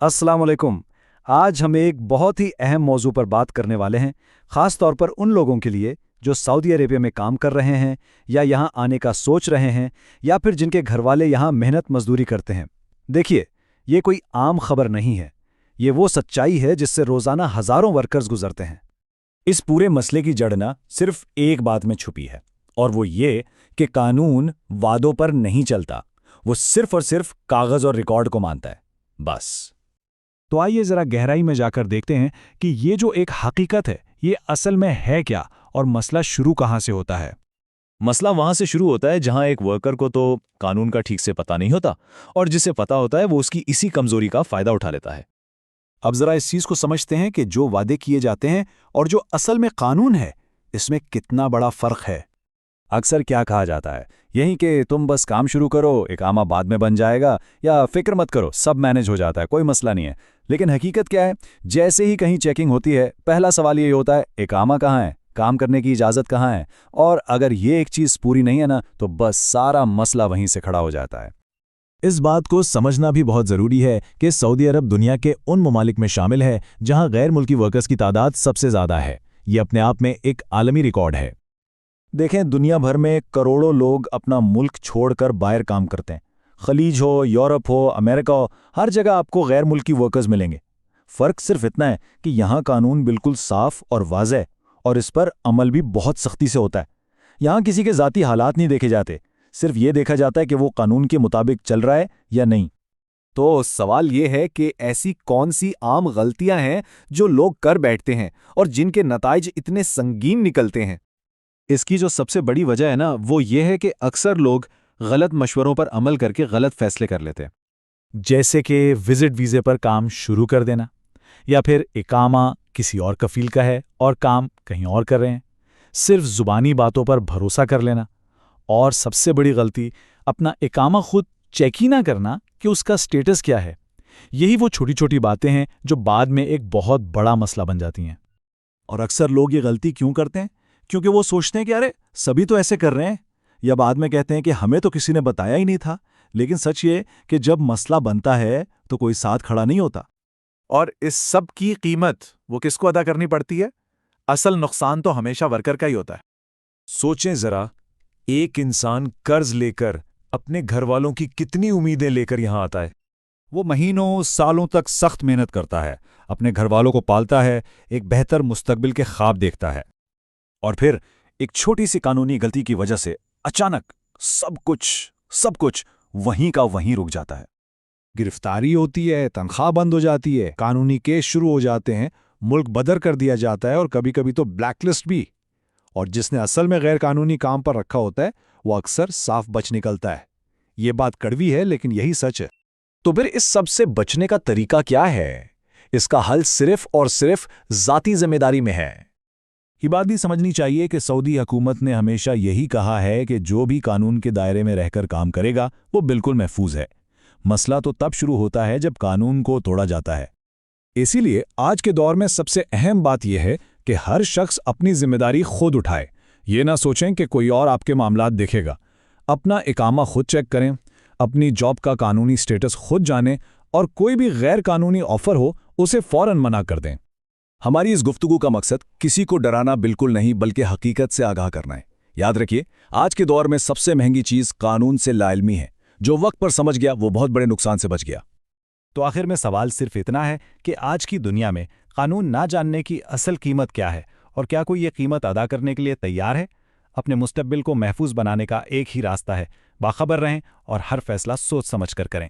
अस्सलाम वालेकुम। आज हम एक बहुत ही अहम मौजू पर बात करने वाले हैं, ख़ास तौर पर उन लोगों के लिए जो सऊदी अरेबिया में काम कर रहे हैं या यहाँ आने का सोच रहे हैं या फिर जिनके घरवाले यहाँ मेहनत मजदूरी करते हैं। देखिए, ये कोई आम खबर नहीं है, ये वो सच्चाई है जिससे रोज़ाना हज़ारों वर्कर्स गुजरते हैं। इस पूरे मसले की जड़ ना सिर्फ एक बात में छुपी है, और वो ये कि कानून वादों पर नहीं चलता, वो सिर्फ और सिर्फ कागज़ और रिकॉर्ड को मानता है, बस। तो आइए जरा गहराई में जाकर देखते हैं कि ये जो एक हकीकत है, ये असल में है क्या और मसला शुरू कहाँ से होता है। मसला वहां से शुरू होता है जहां एक वर्कर को तो कानून का ठीक से पता नहीं होता, और जिसे पता होता है वो उसकी इसी कमजोरी का फायदा उठा लेता है। अब जरा इस चीज को समझते हैं कि जो वादे किए जाते हैं और जो असल में कानून है, इसमें कितना बड़ा फर्क है। अक्सर क्या कहा जाता है, यही कि तुम बस काम शुरू करो, इकामा बाद में बन जाएगा, या फिक्र मत करो, सब मैनेज हो जाता है, कोई मसला नहीं है। लेकिन हकीकत क्या है? जैसे ही कहीं चेकिंग होती है, पहला सवाल ये होता है, इकामा कहाँ है, काम करने की इजाज़त कहाँ है? और अगर ये एक चीज़ पूरी नहीं है ना, तो बस सारा मसला वहीं से खड़ा हो जाता है। इस बात को समझना भी बहुत ज़रूरी है कि सऊदी अरब दुनिया के उन ममालिक में शामिल है जहां गैर मुल्की वर्कर्स की तादाद सबसे ज़्यादा है। ये अपने आप में एक आलमी रिकॉर्ड है। देखें, दुनिया भर में करोड़ों लोग अपना मुल्क छोड़कर बाहर काम करते हैं। खलीज हो, यूरोप हो, अमेरिका हो, हर जगह आपको गैर मुल्की वर्कर्स मिलेंगे। फ़र्क सिर्फ इतना है कि यहाँ कानून बिल्कुल साफ और वाज़ेह है, और इस पर अमल भी बहुत सख्ती से होता है। यहाँ किसी के ज़ाती हालात नहीं देखे जाते, सिर्फ ये देखा जाता है कि वो कानून के मुताबिक चल रहा है या नहीं। तो सवाल ये है कि ऐसी कौन सी आम गलतियां हैं जो लोग कर बैठते हैं और जिनके नताइज इतने संगीन निकलते हैं। इसकी जो सबसे बड़ी वजह है ना, वो ये है कि अक्सर लोग गलत मशवरों पर अमल करके गलत फैसले कर लेते हैं। जैसे कि विजिट वीज़े पर काम शुरू कर देना, या फिर इकामा किसी और कफील का है और काम कहीं और कर रहे हैं। सिर्फ ज़ुबानी बातों पर भरोसा कर लेना, और सबसे बड़ी गलती अपना इकामा खुद चेक ही ना करना कि उसका स्टेटस क्या है। यही वो छोटी छोटी बातें हैं जो बाद में एक बहुत बड़ा मसला बन जाती हैं। और अक्सर लोग ये गलती क्यों करते हैं? क्योंकि वो सोचते हैं कि अरे सभी तो ऐसे कर रहे हैं, या बाद में कहते हैं कि हमें तो किसी ने बताया ही नहीं था। लेकिन सच ये कि जब मसला बनता है तो कोई साथ खड़ा नहीं होता। और इस सब की कीमत वो किसको अदा करनी पड़ती है? असल नुकसान तो हमेशा वर्कर का ही होता है। सोचें जरा, एक इंसान कर्ज लेकर अपने घर वालों की कितनी उम्मीदें लेकर यहां आता है। वो महीनों सालों तक सख्त मेहनत करता है, अपने घरवालों को पालता है, एक बेहतर मुस्तकबिल के ख्वाब देखता है, और फिर एक छोटी सी कानूनी गलती की वजह से अचानक सब कुछ वहीं का वहीं रुक जाता है। गिरफ्तारी होती है, तनख्वाह बंद हो जाती है, कानूनी केस शुरू हो जाते हैं, मुल्क बदर कर दिया जाता है, और कभी कभी तो ब्लैकलिस्ट भी। और जिसने असल में गैर कानूनी काम पर रखा होता है, वो अक्सर साफ बच निकलता है। ये बात कड़वी है, लेकिन यही सच है। तो फिर इस सब से बचने का तरीका क्या है? इसका हल सिर्फ और सिर्फ ज़ाती जिम्मेदारी में है। ये बात भी समझनी चाहिए कि सऊदी हुकूमत ने हमेशा यही कहा है कि जो भी कानून के दायरे में रहकर काम करेगा वो बिल्कुल महफूज है। मसला तो तब शुरू होता है जब कानून को तोड़ा जाता है। इसीलिए आज के दौर में सबसे अहम बात यह है कि हर शख्स अपनी जिम्मेदारी खुद उठाए। ये ना सोचें कि कोई और आपके मामलात देखेगा। अपना इकामा खुद चेक करें, अपनी जॉब का कानूनी स्टेटस खुद जानें, और कोई भी गैर कानूनी ऑफर हो उसे फौरन मना कर दें। हमारी इस गुफ्तगू का मकसद किसी को डराना बिल्कुल नहीं, बल्कि हकीकत से आगाह करना है। याद रखिए, आज के दौर में सबसे महंगी चीज़ कानून से लाइल्मी है। जो वक्त पर समझ गया वो बहुत बड़े नुकसान से बच गया। तो आखिर में सवाल सिर्फ इतना है कि आज की दुनिया में कानून ना जानने की असल कीमत क्या है, और क्या कोई ये कीमत अदा करने के लिए तैयार है? अपने मुस्तकबिल को महफूज बनाने का एक ही रास्ता है, बाखबर रहें और हर फैसला सोच समझ कर करें।